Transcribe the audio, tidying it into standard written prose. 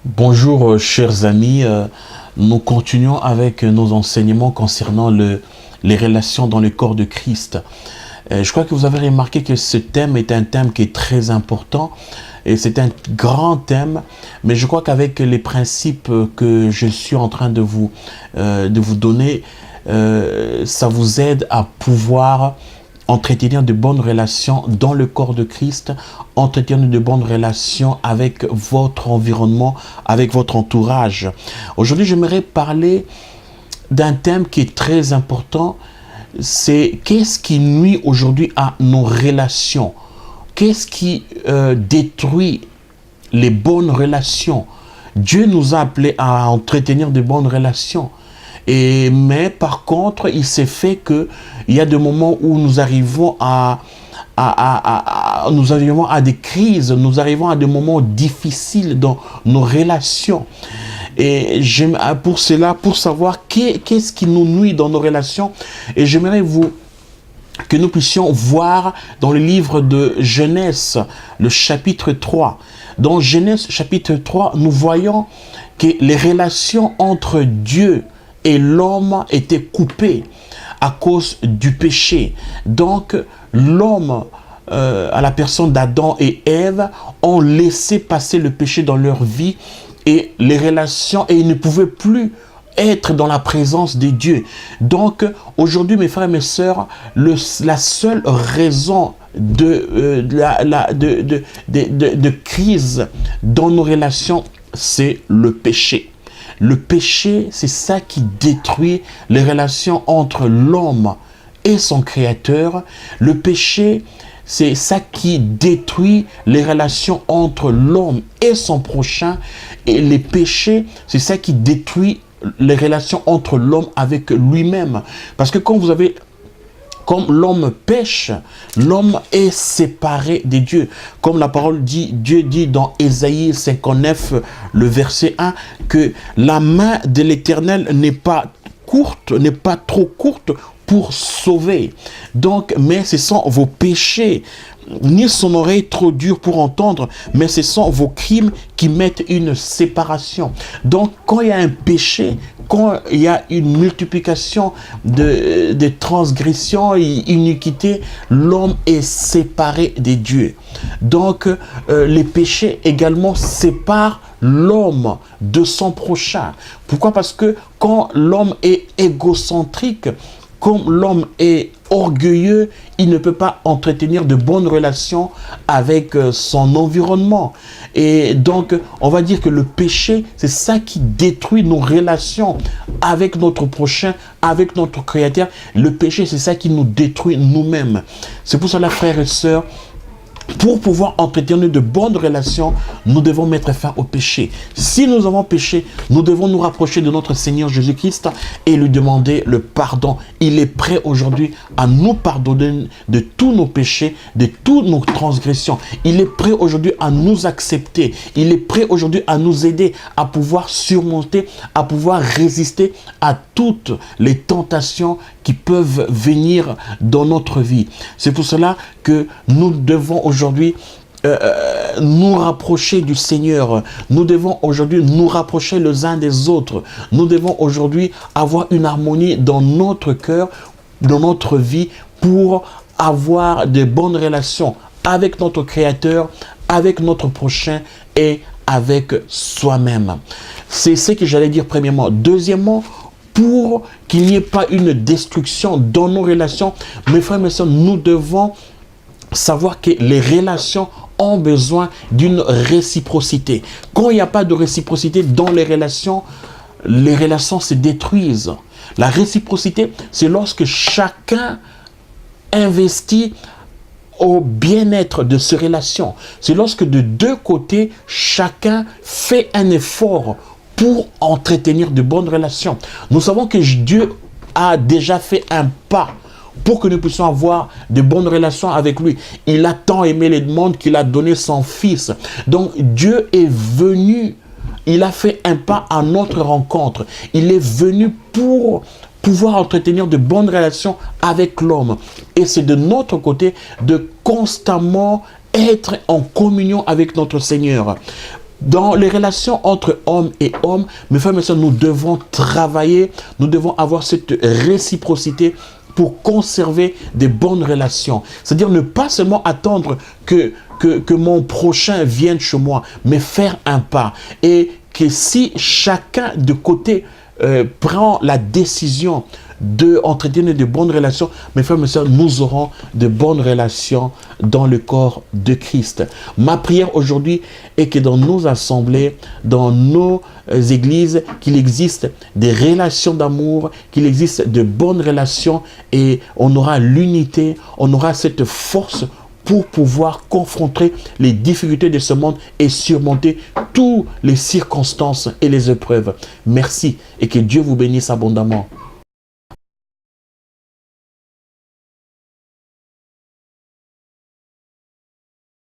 Bonjour chers amis, nous continuons avec nos enseignements concernant les relations dans le corps de Christ. Je crois que vous avez remarqué que ce thème est un thème qui est très important et c'est un grand thème, mais je crois qu'avec les principes que je suis en train de vous donner, ça vous aide à pouvoir entretenir de bonnes relations dans le corps de Christ, entretenir de bonnes relations avec votre environnement, avec votre entourage. Aujourd'hui, j'aimerais parler d'un thème qui est très important. C'est qu'est-ce qui nuit aujourd'hui à nos relations? Qu'est-ce qui détruit les bonnes relations? Dieu nous a appelés à entretenir de bonnes relations. Mais par contre, il s'est fait que il y a des moments où nous arrivons nous arrivons à des crises, nous arrivons à des moments difficiles dans nos relations. Et pour cela, pour savoir qu'est-ce qui nous nuit dans nos relations, et j'aimerais que nous puissions voir dans le livre de Genèse, le chapitre 3. Dans Genèse chapitre 3, nous voyons que les relations entre Dieu et l'homme étaient coupées à cause du péché. Donc, l'homme, à la personne d'Adam et Ève, ont laissé passer le péché dans leur vie et les relations, et ils ne pouvaient plus être dans la présence de Dieu. Donc, aujourd'hui, mes frères et mes sœurs, la seule raison de crise dans nos relations, c'est le péché. Le péché, c'est ça qui détruit les relations entre l'homme et son créateur. Le péché, c'est ça qui détruit les relations entre l'homme et son prochain. Et les péchés, c'est ça qui détruit les relations entre l'homme avec lui-même. Parce que comme l'homme pêche, l'homme est séparé de Dieu. Comme la parole dit, Dieu dit dans Ésaïe 59, le verset 1, que la main de l'Éternel n'est pas courte, n'est pas trop courte pour sauver. Donc, mais ce sont vos péchés, ni son oreille trop dure pour entendre, mais ce sont vos crimes qui mettent une séparation. Donc, quand il y a un péché, quand il y a une multiplication de transgressions et iniquités, l'homme est séparé de Dieu. Donc, les péchés également séparent l'homme de son prochain. Pourquoi? Parce que quand l'homme est égocentrique, comme l'homme est orgueilleux, il ne peut pas entretenir de bonnes relations avec son environnement. Et donc, on va dire que le péché, c'est ça qui détruit nos relations avec notre prochain, avec notre Créateur. Le péché, c'est ça qui nous détruit nous-mêmes. C'est pour cela, frères et sœurs, pour pouvoir entretenir de bonnes relations, nous devons mettre fin au péché. Si nous avons péché, nous devons nous rapprocher de notre Seigneur Jésus-Christ et lui demander le pardon. Il est prêt aujourd'hui à nous pardonner de tous nos péchés, de toutes nos transgressions. Il est prêt aujourd'hui à nous accepter. Il est prêt aujourd'hui à nous aider à pouvoir surmonter, à pouvoir résister à toutes les tentations qui peuvent venir dans notre vie. C'est pour cela que nous devons aujourd'hui nous rapprocher du Seigneur. Nous devons aujourd'hui nous rapprocher les uns des autres. Nous devons aujourd'hui avoir une harmonie dans notre cœur, dans notre vie, pour avoir de bonnes relations avec notre Créateur, avec notre prochain et avec soi-même. C'est ce que j'allais dire premièrement. Deuxièmement, pour qu'il n'y ait pas une destruction dans nos relations, mes frères et mes sœurs, nous devons savoir que les relations ont besoin d'une réciprocité. Quand il n'y a pas de réciprocité dans les relations se détruisent. La réciprocité, c'est lorsque chacun investit au bien-être de ses relations. C'est lorsque de deux côtés, chacun fait un effort pour entretenir de bonnes relations. Nous savons que Dieu a déjà fait un pas pour que nous puissions avoir de bonnes relations avec lui. Il a tant aimé le monde qu'il a donné son Fils. Donc Dieu est venu, il a fait un pas à notre rencontre. Il est venu pour pouvoir entretenir de bonnes relations avec l'homme. Et c'est de notre côté de constamment être en communion avec notre Seigneur. Dans les relations entre hommes et hommes, mes frères et mes sœurs, nous devons travailler, nous devons avoir cette réciprocité pour conserver des bonnes relations. C'est-à-dire ne pas seulement attendre que mon prochain vienne chez moi, mais faire un pas. Et que si chacun de côté prend la décision d'entretenir de bonnes relations, mes frères et mes sœurs, nous aurons de bonnes relations dans le corps de Christ. Ma prière aujourd'hui est que dans nos assemblées, dans nos églises, qu'il existe des relations d'amour, qu'il existe de bonnes relations et on aura l'unité, on aura cette force pour pouvoir confronter les difficultés de ce monde et surmonter toutes les circonstances et les épreuves. Merci et que Dieu vous bénisse abondamment.